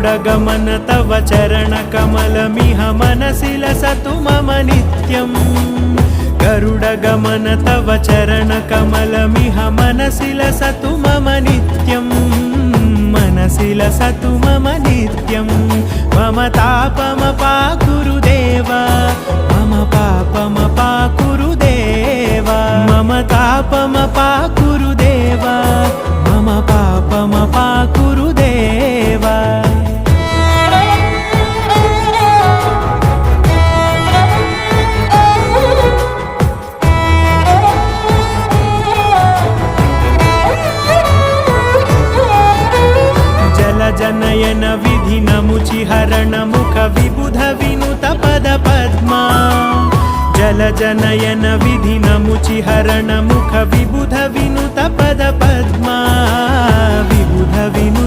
गरुडगमन तव चरणकमलमिह मनसि लसतु मम नित्यम् गरुडगमन तव चरणकमलमिह मनसि लसतु मम नित्यम् मनसि लसतु मम नित्यम् मम तापमपाकुरु देव मम पापमपाकुरु देव मम तापमपाकुरु देव मम पापमपाकुरु देव जनयन विधिनमुचिहरण मुख विबुध विनुत पद पद्मा जल जनयन विधिनमुचिहरण मुख विबुध विनुत पद पद्मा विबुध विनुत